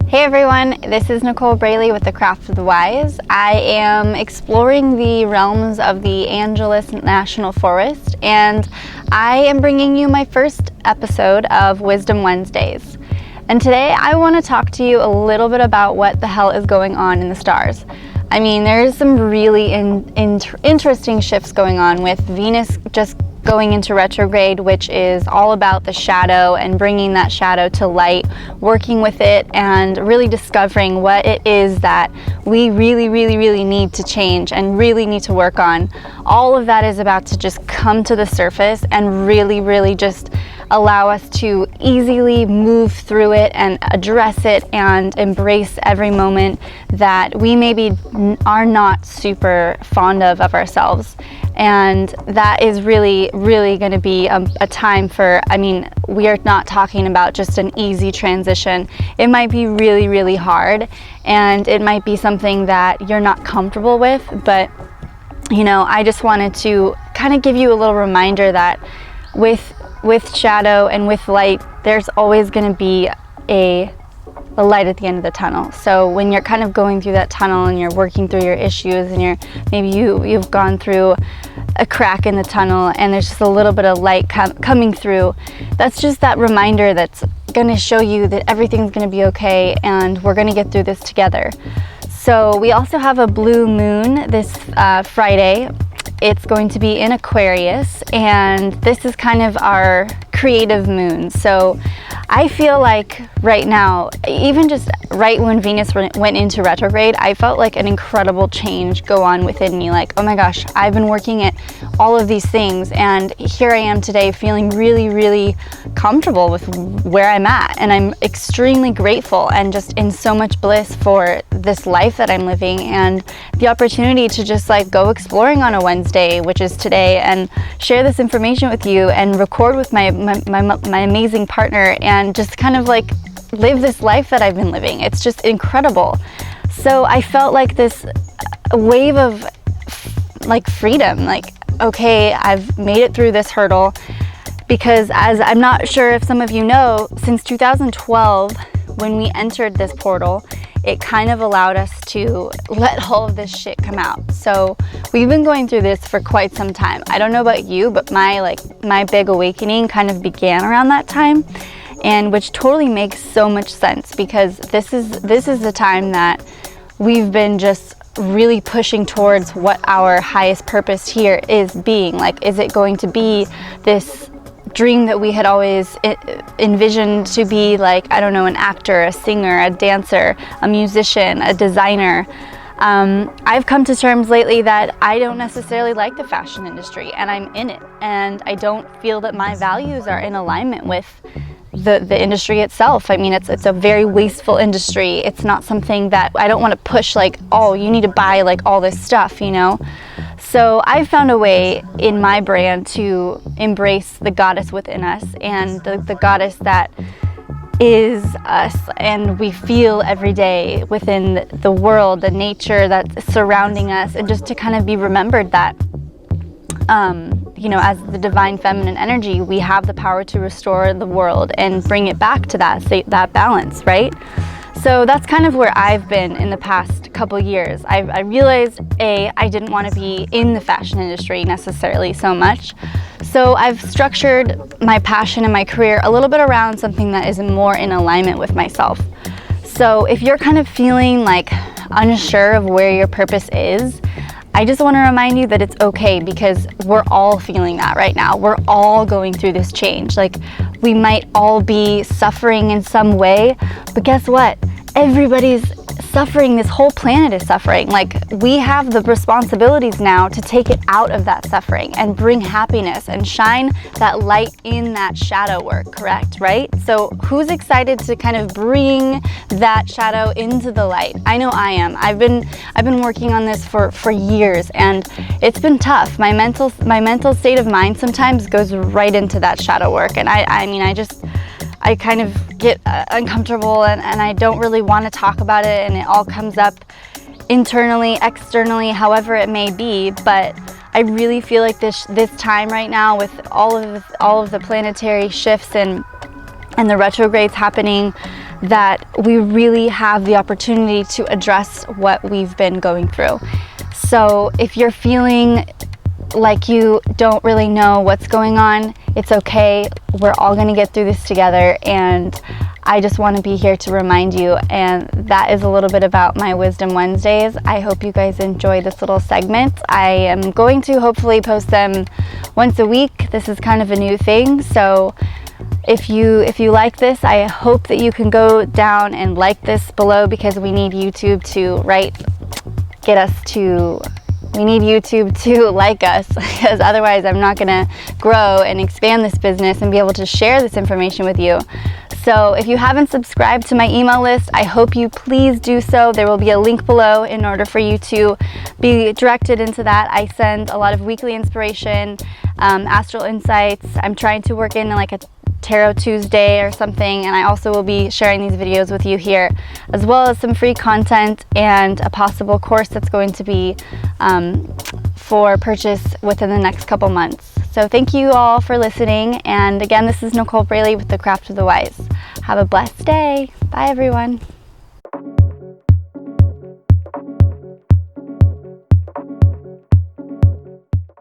Hey everyone, this is Nicole Braley with the Craft of the Wise. I am exploring the realms of the Angeles National Forest, and I am bringing you my first episode of Wisdom Wednesdays. And today I want to talk to you a little bit about what the hell is going on in the stars. I mean, there's some really interesting shifts going on with Venus just going into retrograde, which is all about the shadow and bringing that shadow to light, working with it and really discovering what it is that we really need to change and really need to work on. All of that is about to just come to the surface and really just allow us to easily move through it and address it and embrace every moment that we maybe are not super fond of ourselves. And that is really going to be a time for, I mean, we are not talking about just an easy transition. It might be really hard, and it might be something that you're not comfortable with, but you know, I just wanted to kind of give you a little reminder that with shadow and with light, there's always going to be a light at the end of the tunnel. So when you're kind of going through that tunnel and you're working through your issues and maybe you've gone through a crack in the tunnel and there's just a little bit of light coming through, that's just that reminder that's going to show you that everything's going to be okay and we're going to get through this together. So we also have a blue moon this Friday. It's going to be in Aquarius, and this is kind of our creative moon. So I feel like right now, even just right when Venus went into retrograde, I felt like an incredible change go on within me. Like, oh my gosh, I've been working at all of these things, and here I am today feeling really comfortable with where I'm at. And I'm extremely grateful and just in so much bliss for this life that I'm living and the opportunity to just like go exploring on a Wednesday, which is today, and share this information with you and record with my amazing partner and just kind of like live this life that I've been living. It's just incredible. So I felt like this wave of like freedom, like, okay, I've made it through this hurdle, because as I'm not sure if some of you know, since 2012, when we entered this portal, it kind of allowed us to let all of this shit come out. So we've been going through this for quite some time. I don't know about you, but my big awakening kind of began around that time, and which totally makes so much sense, because this is the time that we've been just really pushing towards what our highest purpose here is being. Like, is it going to be this dream that we had always envisioned to be, like, I don't know, an actor, a singer, a dancer, a musician, a designer? I've come to terms lately that I don't necessarily like the fashion industry, and I'm in it, and I don't feel that my values are in alignment with the industry itself. I mean, it's a very wasteful industry. It's not something that I don't want to push, like, oh, you need to buy like all this stuff, you know? So I've found a way in my brand to embrace the goddess within us and the goddess that is us, and we feel every day within the world, the nature that's surrounding us, and just to kind of be remembered that you know, as the divine feminine energy, we have the power to restore the world and bring it back to that balance, right? So that's kind of where I've been in the past couple years. I realized, I didn't want to be in the fashion industry necessarily so much. So I've structured my passion and my career a little bit around something that is more in alignment with myself. So if you're kind of feeling like unsure of where your purpose is, I just want to remind you that it's okay, because we're all feeling that right now. We're all going through this change. Like, we might all be suffering in some way, but guess what? Everybody's suffering. This whole planet is suffering. Like, we have the responsibilities now to take it out of that suffering and bring happiness and shine that light in that shadow work, correct? Right? So who's excited to kind of bring that shadow into the light? I know I am. I've been working on this for years, and it's been tough. My mental state of mind sometimes goes right into that shadow work, and I kind of get uncomfortable, and I don't really want to talk about it, and it all comes up internally, externally, however it may be. But I really feel like this time right now, with all of the planetary shifts and the retrogrades happening, that we really have the opportunity to address what we've been going through. So if you're feeling like you don't really know what's going on, it's okay. We're all going to get through this together, and I just want to be here to remind you. And that is a little bit about my Wisdom Wednesdays. I hope you guys enjoy this little segment. I am going to hopefully post them once a week. This is kind of a new thing, so if you like this, I hope that you can go down and like this below, because we need YouTube to we need YouTube to like us, because otherwise I'm not gonna grow and expand this business and be able to share this information with you. So if you haven't subscribed to my email list, I hope you please do so. There will be a link below in order for you to be directed into that. I send a lot of weekly inspiration, astral insights. I'm trying to work in like a Tarot Tuesday or something, and I also will be sharing these videos with you here, as well as some free content and a possible course that's going to be for purchase within the next couple months. So thank you all for listening, and again, this is Nicole Braley with the Craft of the Wise. Have a blessed day. Bye everyone.